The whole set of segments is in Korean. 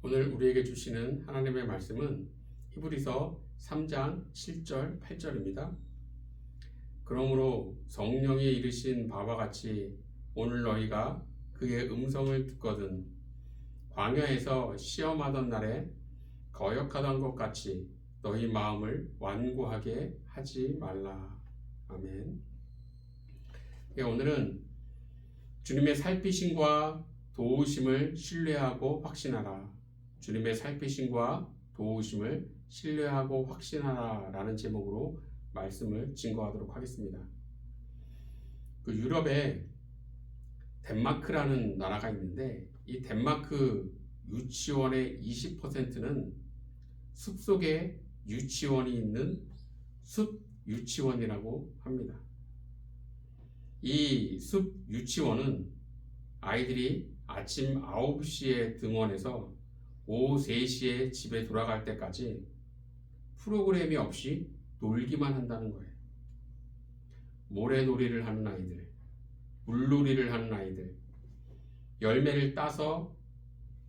오늘 우리에게 주시는 하나님의 말씀은 히브리서 3장 7절 8절입니다. 그러므로 성령이 이르신 바와 같이 오늘 너희가 그의 음성을 듣거든 광야에서 시험하던 날에 거역하던 것 같이 너희 마음을 완고하게 하지 말라. 아멘. 오늘은 주님의 살피심과 도우심을 신뢰하고 확신하라. 주님의 살피심과 도우심을 신뢰하고 확신하라 라는 제목으로 말씀을 증거하도록 하겠습니다. 유럽에 덴마크라는 나라가 있는데 이 덴마크 유치원의 20%는 숲속에 유치원이 있는 숲 유치원이라고 합니다. 이 숲 유치원은 아이들이 아침 9시에 등원해서 오후 3시에 집에 돌아갈 때까지 프로그램이 없이 놀기만 한다는 거예요. 모래놀이를 하는 아이들, 물놀이를 하는 아이들, 열매를 따서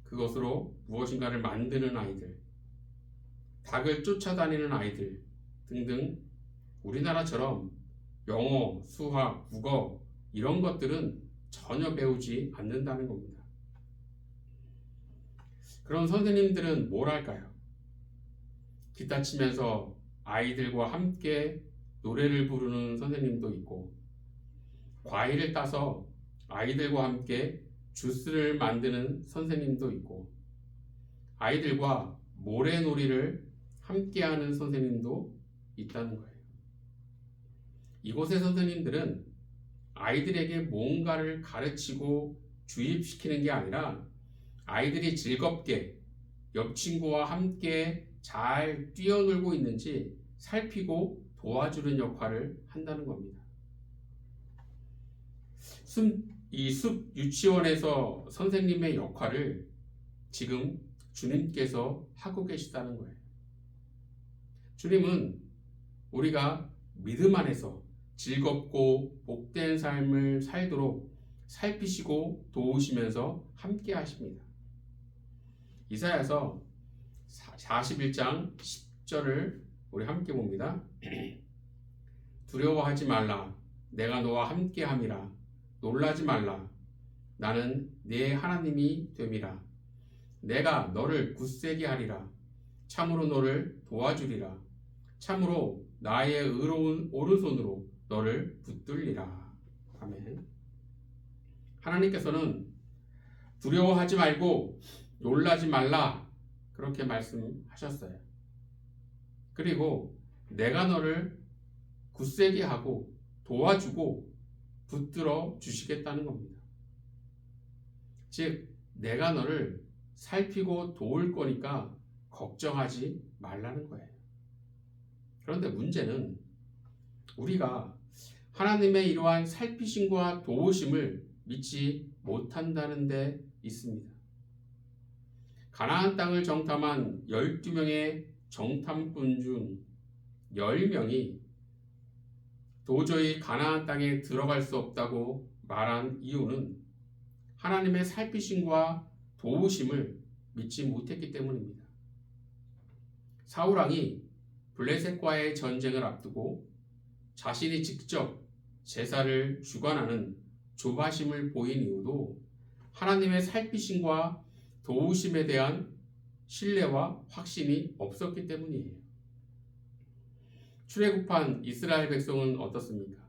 그것으로 무엇인가를 만드는 아이들, 닭을 쫓아다니는 아이들 등등 우리나라처럼 영어, 수학, 국어 이런 것들은 전혀 배우지 않는다는 겁니다. 그런 선생님들은 뭘 할까요? 기타 치면서 아이들과 함께 노래를 부르는 선생님도 있고, 과일을 따서 아이들과 함께 주스를 만드는 선생님도 있고, 아이들과 모래놀이를 함께하는 선생님도 있다는 거예요. 이곳의 선생님들은 아이들에게 뭔가를 가르치고 주입시키는 게 아니라 아이들이 즐겁게 옆 친구와 함께 잘 뛰어놀고 있는지 살피고 도와주는 역할을 한다는 겁니다. 이 숲 유치원에서 선생님의 역할을 지금 주님께서 하고 계시다는 거예요. 주님은 우리가 믿음 안에서 즐겁고 복된 삶을 살도록 살피시고 도우시면서 함께 하십니다. 이사야서 41장 10절을 우리 함께 봅니다. 두려워하지 말라. 내가 너와 함께 함이라. 놀라지 말라. 나는 네 하나님이 됨이라. 내가 너를 굳세게 하리라. 참으로 너를 도와주리라. 참으로 나의 의로운 오른손으로 너를 붙들리라. 아멘. 하나님께서는 두려워하지 말고 놀라지 말라 그렇게 말씀하셨어요. 그리고 내가 너를 굳세게 하고 도와주고 붙들어 주시겠다는 겁니다. 즉 내가 너를 살피고 도울 거니까 걱정하지 말라는 거예요. 그런데 문제는 우리가 하나님의 이러한 살피심과 도우심을 믿지 못한다는 데 있습니다. 가나안 땅을 정탐한 12명의 정탐꾼 중 10명이 도저히 가나안 땅에 들어갈 수 없다고 말한 이유는 하나님의 살피심과 도우심을 믿지 못했기 때문입니다. 사울왕이 블레셋과의 전쟁을 앞두고 자신이 직접 제사를 주관하는 조바심을 보인 이유도 하나님의 살피심과 도우심에 대한 신뢰와 확신이 없었기 때문이에요. 출애굽한 이스라엘 백성은 어떻습니까?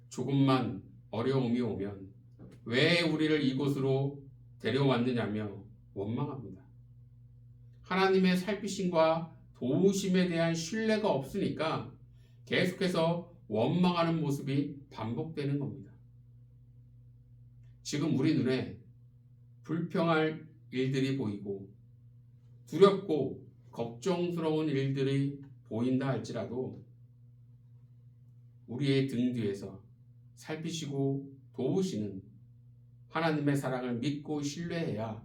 조금만 어려움이 오면 왜 우리를 이곳으로 데려왔느냐며 원망합니다. 하나님의 살피심과 도우심에 대한 신뢰가 없으니까 계속해서 원망하는 모습이 반복되는 겁니다. 지금 우리 눈에 불평할 일들이 보이고 두렵고 걱정스러운 일들이 보인다 할지라도 우리의 등 뒤에서 살피시고 도우시는 하나님의 사랑을 믿고 신뢰해야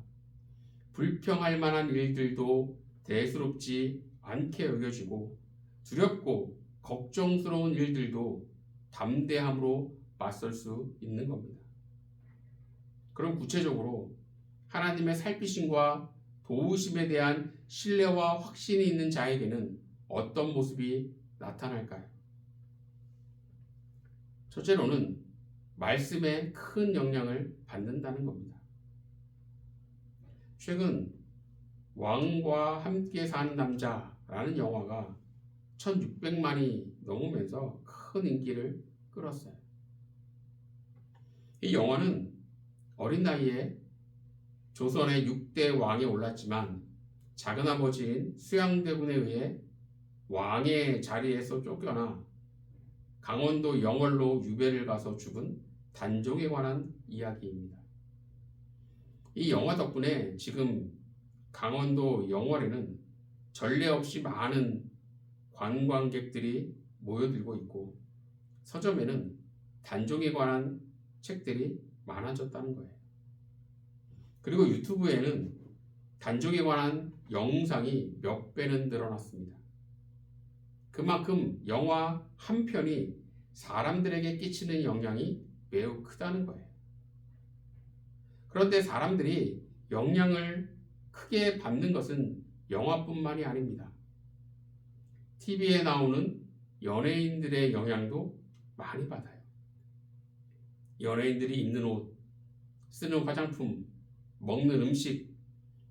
불평할 만한 일들도 대수롭지 않게 여겨지고 두렵고 걱정스러운 일들도 담대함으로 맞설 수 있는 겁니다. 그럼 구체적으로 하나님의 살피심과 도우심에 대한 신뢰와 확신이 있는 자에게는 어떤 모습이 나타날까요? 첫째로는 말씀에 큰 영향을 받는다는 겁니다. 최근 왕과 함께 사는 남자라는 영화가 1600만이 넘으면서 큰 인기를 끌었어요. 이 영화는 어린 나이에 조선의 6대 왕에 올랐지만 작은아버지인 수양대군에 의해 왕의 자리에서 쫓겨나 강원도 영월로 유배를 가서 죽은 단종에 관한 이야기입니다. 이 영화 덕분에 지금 강원도 영월에는 전례 없이 많은 관광객들이 모여들고 있고 서점에는 단종에 관한 책들이 많아졌다는 거예요. 그리고 유튜브에는 단종에 관한 영상이 몇 배는 늘어났습니다. 그만큼 영화 한 편이 사람들에게 끼치는 영향이 매우 크다는 거예요. 그런데 사람들이 영향을 크게 받는 것은 영화뿐만이 아닙니다. TV에 나오는 연예인들의 영향도 많이 받아요. 연예인들이 입는 옷, 쓰는 화장품, 먹는 음식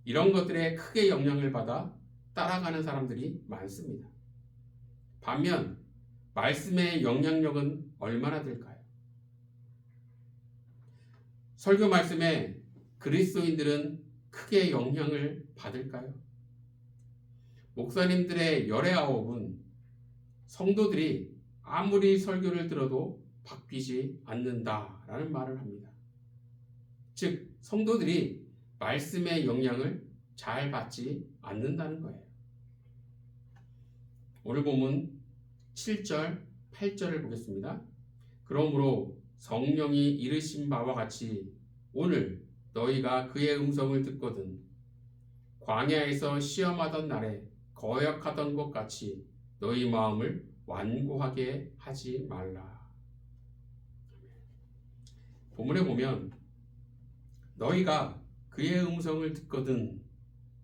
이런 것들에 크게 영향을 받아 따라가는 사람들이 많습니다. 반면 말씀의 영향력은 얼마나 될까요? 설교 말씀에 그리스도인들은 크게 영향을 받을까요? 목사님들의 열의 아홉은 성도들이 아무리 설교를 들어도 바뀌지 않는다라는 말을 합니다. 즉 성도들이 말씀의 영향을 잘 받지 않는다는 거예요. 오늘 본문 7절, 8절을 보겠습니다. 그러므로 성령이 이르신 바와 같이 오늘 너희가 그의 음성을 듣거든 광야에서 시험하던 날에 거역하던 것 같이 너희 마음을 완고하게 하지 말라. 본문에 보면 너희가 그의 음성을 듣거든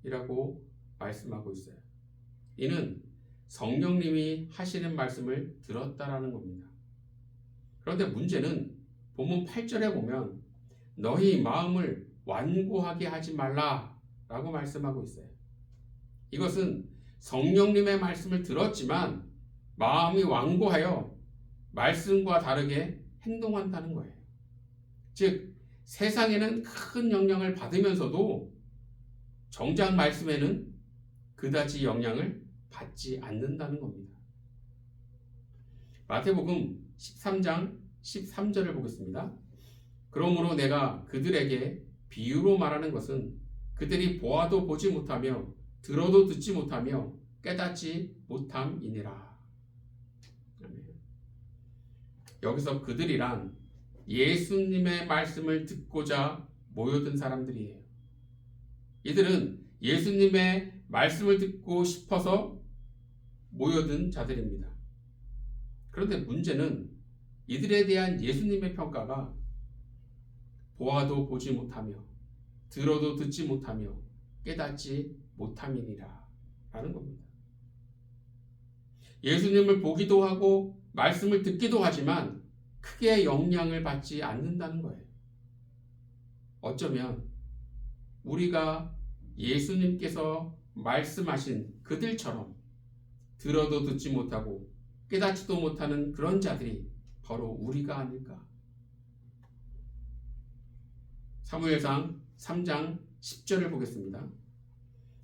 이라고 말씀하고 있어요. 이는 성령님이 하시는 말씀을 들었다라는 겁니다. 그런데 문제는 본문 8절에 보면 너희 마음을 완고하게 하지 말라라고 말씀하고 있어요. 이것은 성령님의 말씀을 들었지만 마음이 완고하여 말씀과 다르게 행동한다는 거예요. 즉 세상에는 큰 영향을 받으면서도 정작 말씀에는 그다지 영향을 받지 않는다는 겁니다. 마태복음 13장 13절을 보겠습니다. 그러므로 내가 그들에게 비유로 말하는 것은 그들이 보아도 보지 못하며 들어도 듣지 못하며 깨닫지 못함이니라. 여기서 그들이란 예수님의 말씀을 듣고자 모여든 사람들이에요. 이들은 예수님의 말씀을 듣고 싶어서 모여든 자들입니다. 그런데 문제는 이들에 대한 예수님의 평가가 보아도 보지 못하며 들어도 듣지 못하며 깨닫지 못함이니라 라는 겁니다. 예수님을 보기도 하고 말씀을 듣기도 하지만 크게 영향을 받지 않는다는 거예요. 어쩌면 우리가 예수님께서 말씀하신 그들처럼 들어도 듣지 못하고 깨닫지도 못하는 그런 자들이 바로 우리가 아닐까. 사무엘상 3장 10절을 보겠습니다.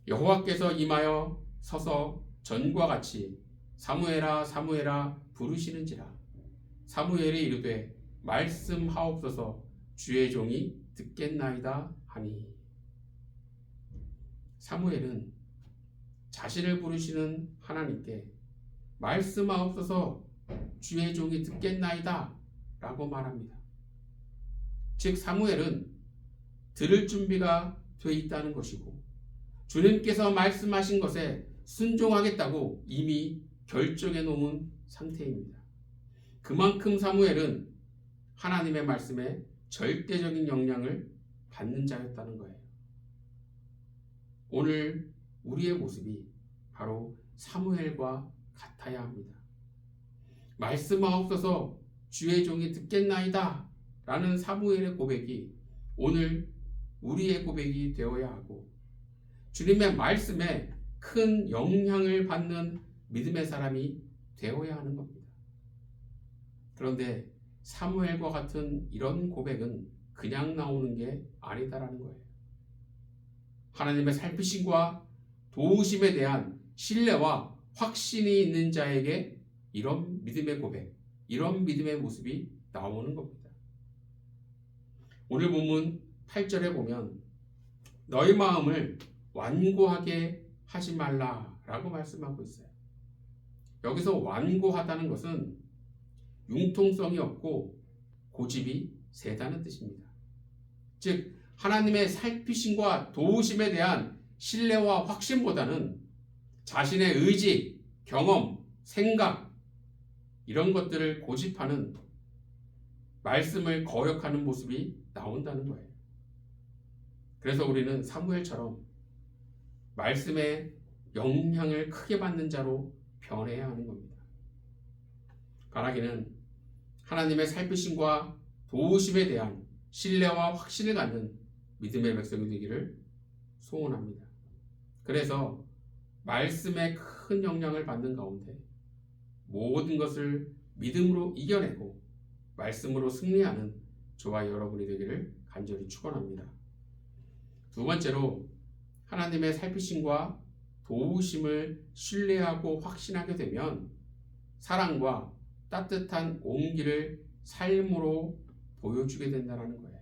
여호와께서 임하여 서서 전과 같이 사무엘아 사무엘아 부르시는지라. 사무엘이 이르되 말씀하옵소서 주의 종이 듣겠나이다 하니. 사무엘은 자신을 부르시는 하나님께 말씀하옵소서 주의 종이 듣겠나이다 라고 말합니다. 즉 사무엘은 들을 준비가 돼 있다는 것이고 주님께서 말씀하신 것에 순종하겠다고 이미 결정해 놓은 상태입니다. 그만큼 사무엘은 하나님의 말씀에 절대적인 영향을 받는 자였다는 거예요. 오늘 우리의 모습이 바로 사무엘과 같아야 합니다. 말씀하옵소서 주의 종이 듣겠나이다 라는 사무엘의 고백이 오늘 우리의 고백이 되어야 하고, 주님의 말씀에 큰 영향을 받는 믿음의 사람이 되어야 하는 겁니다. 그런데 사무엘과 같은 이런 고백은 그냥 나오는 게 아니다라는 거예요. 하나님의 살피심과 도우심에 대한 신뢰와 확신이 있는 자에게 이런 믿음의 고백, 이런 믿음의 모습이 나오는 겁니다. 오늘 본문 8절에 보면 너희 마음을 완고하게 하지 말라라고 말씀하고 있어요. 여기서 완고하다는 것은 융통성이 없고 고집이 세다는 뜻입니다. 즉 하나님의 살피심과 도우심에 대한 신뢰와 확신보다는 자신의 의지, 경험, 생각 이런 것들을 고집하는, 말씀을 거역하는 모습이 나온다는 거예요. 그래서 우리는 사무엘처럼 말씀의 영향을 크게 받는 자로 변해야 하는 겁니다. 바라기는 하나님의 살피심과 도우심에 대한 신뢰와 확신을 갖는 믿음의 백성이 되기를 소원합니다. 그래서 말씀에 큰 영향을 받는 가운데 모든 것을 믿음으로 이겨내고 말씀으로 승리하는 저와 여러분이 되기를 간절히 축원합니다. 두 번째로 하나님의 살피심과 도우심을 신뢰하고 확신하게 되면 사랑과 따뜻한 온기를 삶으로 보여주게 된다는 거예요.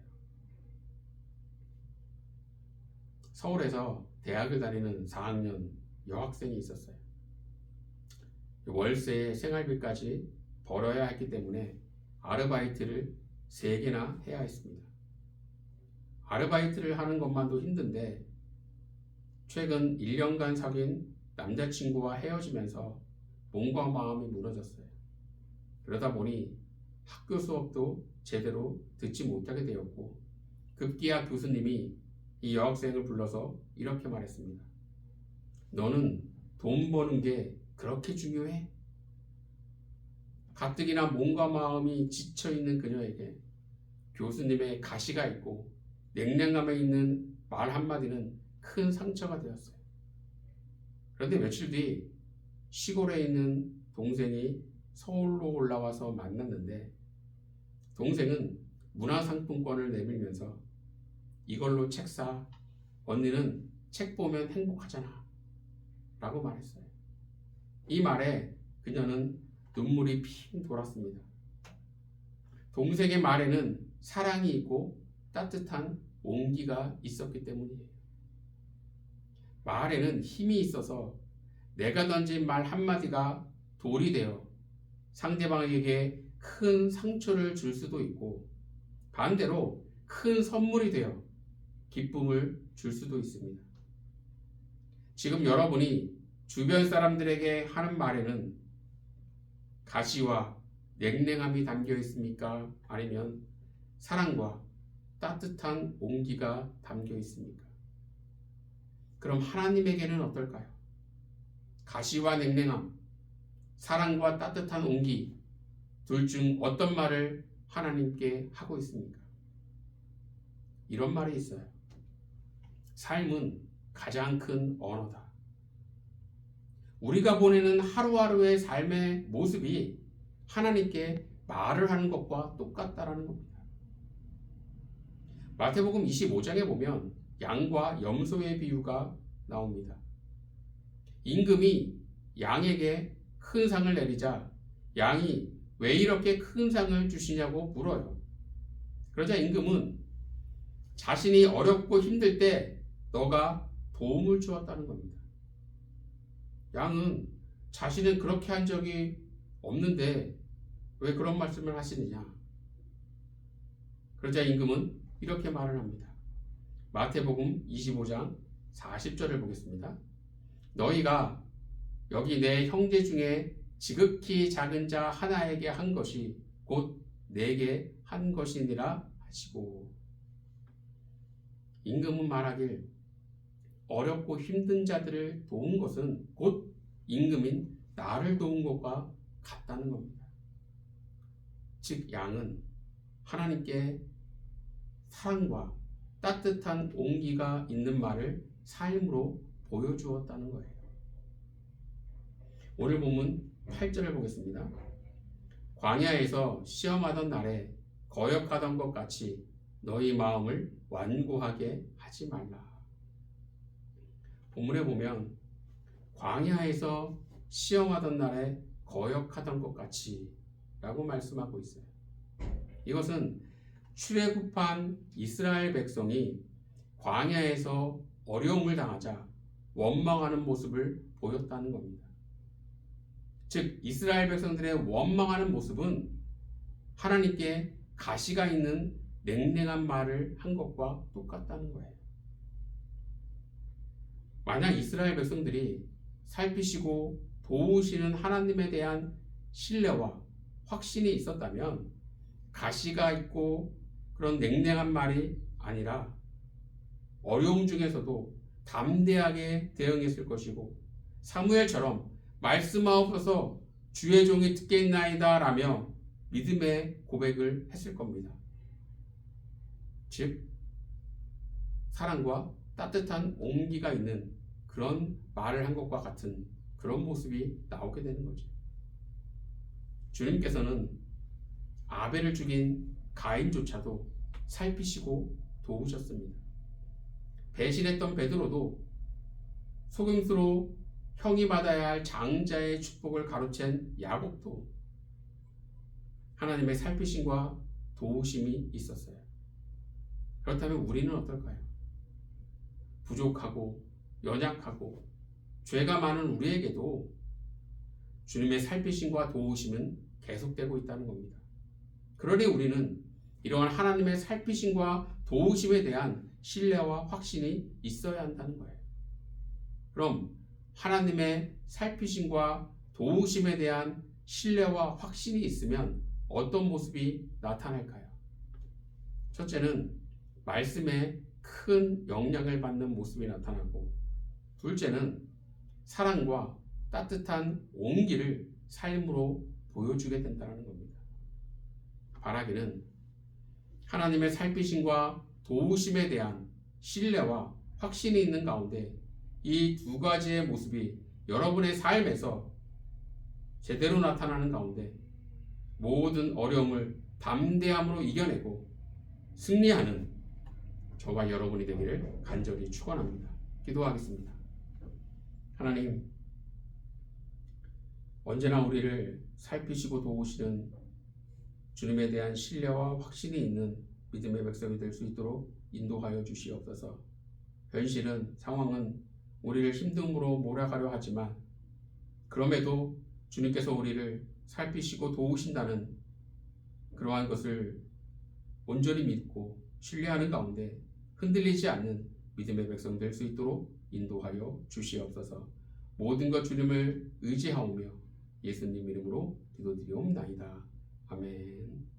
서울에서 대학을 다니는 4학년 여학생이 있었어요. 월세에 생활비까지 벌어야 했기 때문에 아르바이트를 3개나 해야 했습니다. 아르바이트를 하는 것만도 힘든데 최근 1년간 사귄 남자친구와 헤어지면서 몸과 마음이 무너졌어요. 그러다 보니 학교 수업도 제대로 듣지 못하게 되었고, 급기야 교수님이 이 여학생을 불러서 이렇게 말했습니다. 너는 돈 버는 게 그렇게 중요해? 가뜩이나 몸과 마음이 지쳐있는 그녀에게 교수님의 가시가 있고 냉랭함에 있는 말 한마디는 큰 상처가 되었어요. 그런데 며칠 뒤 시골에 있는 동생이 서울로 올라와서 만났는데, 동생은 문화상품권을 내밀면서 이걸로 책 사, 언니는 책 보면 행복하잖아 라고 말했어요. 이 말에 그녀는 눈물이 핑 돌았습니다. 동생의 말에는 사랑이 있고 따뜻한 온기가 있었기 때문이에요. 말에는 힘이 있어서 내가 던진 말 한마디가 돌이 되어 상대방에게 큰 상처를 줄 수도 있고, 반대로 큰 선물이 되어 기쁨을 줄 수도 있습니다. 지금 여러분이 주변 사람들에게 하는 말에는 가시와 냉랭함이 담겨 있습니까? 아니면 사랑과 따뜻한 온기가 담겨 있습니까? 그럼 하나님에게는 어떨까요? 가시와 냉랭함, 사랑과 따뜻한 온기, 둘 중 어떤 말을 하나님께 하고 있습니까? 이런 말이 있어요. 삶은 가장 큰 언어다. 우리가 보내는 하루하루의 삶의 모습이 하나님께 말을 하는 것과 똑같다라는 겁니다. 마태복음 25장에 보면 양과 염소의 비유가 나옵니다. 임금이 양에게 큰 상을 내리자 양이 왜 이렇게 큰 상을 주시냐고 물어요. 그러자 임금은 자신이 어렵고 힘들 때 너가 도움을 주었다는 겁니다. 양은 자신은 그렇게 한 적이 없는데 왜 그런 말씀을 하시느냐. 그러자 임금은 이렇게 말을 합니다. 마태복음 25장 40절을 보겠습니다. 너희가 여기 내 형제 중에 지극히 작은 자 하나에게 한 것이 곧 내게 한 것이니라 하시고, 임금은 말하길 어렵고 힘든 자들을 도운 것은 곧 임금인 나를 도운 것과 같다는 겁니다. 즉 양은 하나님께 사랑과 따뜻한 온기가 있는 말을 삶으로 보여주었다는 거예요. 오늘 본문 8절을 보겠습니다. 광야에서 시험하던 날에 거역하던 것 같이 너희 마음을 완고하게 하지 말라. 본문에 보면 광야에서 시험하던 날에 거역하던 것 같이 라고 말씀하고 있어요. 이것은 출애굽한 이스라엘 백성이 광야에서 어려움을 당하자 원망하는 모습을 보였다는 겁니다. 즉 이스라엘 백성들의 원망하는 모습은 하나님께 가시가 있는 냉랭한 말을 한 것과 똑같다는 거예요. 만약 이스라엘 백성들이 살피시고 도우시는 하나님에 대한 신뢰와 확신이 있었다면 가시가 있고 그런 냉랭한 말이 아니라 어려움 중에서도 담대하게 대응했을 것이고 사무엘처럼 말씀하옵소서 주의 종이 듣겠나이다 라며 믿음의 고백을 했을 겁니다. 즉 사랑과 따뜻한 온기가 있는 그런 말을 한 것과 같은 그런 모습이 나오게 되는 거죠. 주님께서는 아벨을 죽인 가인조차도 살피시고 도우셨습니다. 배신했던 베드로도 속임수로 형이 받아야 할 장자의 축복을 가로챈 야곱도 하나님의 살피심과 도우심이 있었어요. 그렇다면 우리는 어떨까요? 부족하고 연약하고 죄가 많은 우리에게도 주님의 살피심과 도우심은 계속되고 있다는 겁니다. 그러니 우리는 이러한 하나님의 살피심과 도우심에 대한 신뢰와 확신이 있어야 한다는 거예요. 그럼 하나님의 살피심과 도우심에 대한 신뢰와 확신이 있으면 어떤 모습이 나타날까요? 첫째는 말씀에 큰 영향을 받는 모습이 나타나고, 둘째는 사랑과 따뜻한 온기를 삶으로 보여주게 된다는 겁니다. 바라기는 하나님의 살피심과 도우심에 대한 신뢰와 확신이 있는 가운데 이 두 가지의 모습이 여러분의 삶에서 제대로 나타나는 가운데 모든 어려움을 담대함으로 이겨내고 승리하는 저와 여러분이 되기를 간절히 축원합니다. 기도하겠습니다. 하나님, 언제나 우리를 살피시고 도우시는 주님에 대한 신뢰와 확신이 있는 믿음의 백성이 될 수 있도록 인도하여 주시옵소서. 현실은, 상황은 우리를 힘듦으로 몰아가려 하지만 그럼에도 주님께서 우리를 살피시고 도우신다는 그러한 것을 온전히 믿고 신뢰하는 가운데 흔들리지 않는 믿음의 백성 될 수 있도록 인도하여 주시옵소서. 모든 것 주님을 의지하오며 예수님 이름으로 기도드리옵나이다. 아멘.